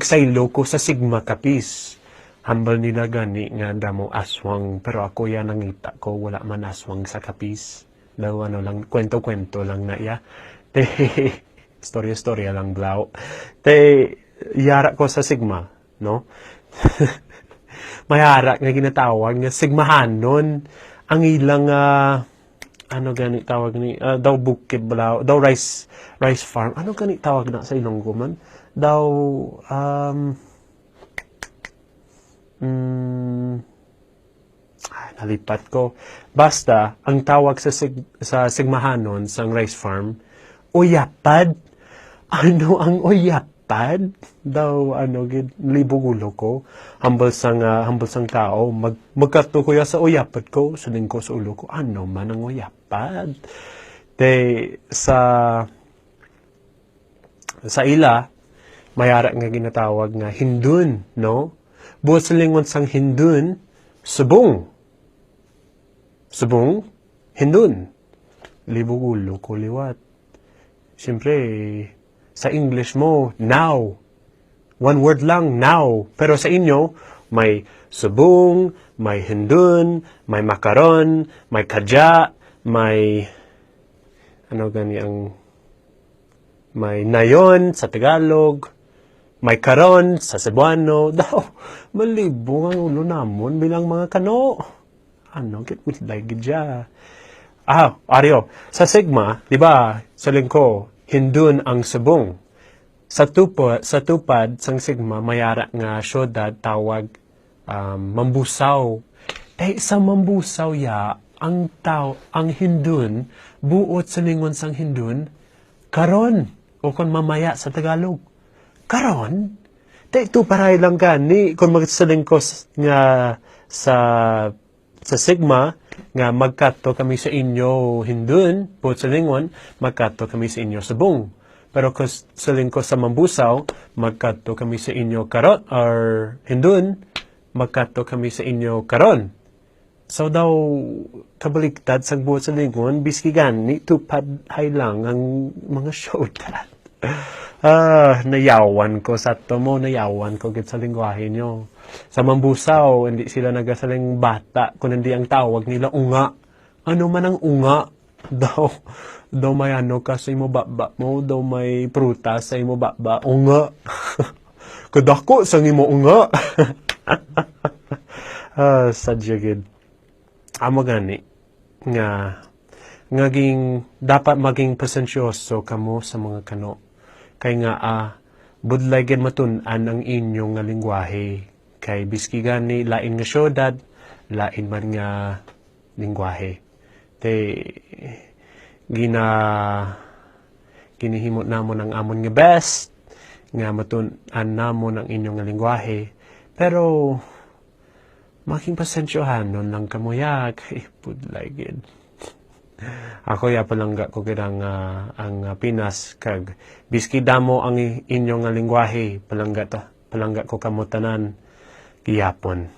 Saylo ko sa Sigma Kapis. Hambal nila gani nga damo aswang, pero ako yan nangita ko wala man aswang sa Kapis. Daw ano lang, kwento-kwento lang na iya. Te, storya-storya lang blaw. Te, yara ko sa Sigma, no? Mayara nga ginatawag nga Sigmahanon. Ang ilang, ano gani tawag ni, daw bukid blaw, daw rice farm. Ano gani tawag na sa Ilonggo man? Daw, nalipat ko. Basta, ang tawag sa Sigmahanon, sa rice farm, oyapad. Ano ang oyapad? Daw, libugulo ko. Humble sang tao. Magkato ko sa oyapad ko. Suling ko sa ulo ko, ano man ang oyapad? De, sa ila, mayara nga ginatawag nga hindun, no? Buot sa lingon sang hindun, subong. Subong, hindun. Libugulo ko liwat. Siyempre, sa English mo, now. One word lang, now. Pero sa inyo, may subong, may hindun, may makaron, may kadya, may, may nayon sa Tagalog, may karon sa Cebuano. Daw, malibong ang ulo namon bilang mga kano. Get with like dya. Aryo, sa Sigma, di ba, sa lingko, hindun ang subong. Sa tupad, sang Sigma, mayara nga syudad tawag mambusaw. Sa mambusaw ang hindun, buot sa lingon sang hindun, karon, o kung mamaya sa Tagalog. Karon? Ito paray lang gani, kung magsaling ko nga sa Sigma, nga magkato kami sa inyo hindun, buot sa lingon, magkato kami sa inyo subong. Pero kung saling ko sa mambusaw, magkato kami sa inyo karon, or hindun, magkato kami sa inyo karon. So daw, kabaliktad sa buot sa lingon, biski gani, tupad hay lang ang mga syudad. Nayawan ko sa mo, nayawan ko git sa lingwahe nyo. Sa mambusaw, hindi sila nagasaling bata, kung hindi ang tawag nila unga. Ano man ang unga? Daw may ka sa imo baba mo, daw may prutas sa imo baba, unga. Kadako sa imo unga. Sadya gid. Amo gani nga dapat maging pasensyoso kamo sa mga kano. Kay nga budlay gid matun-an ang inyong nga lingwahe. Kay biski gani lain nga syudad, lain man nga lingwahe. Ginihimo namon ang amon nga best nga matun-an namon ang inyong nga lingwahe. Pero making pasensyohanon lang kamuya kay budlay gid. Ako ya palangga ko kidang ang Pinas kag biski damo ang inyong nga lingwahe palangga ko kamo tanan giyapon.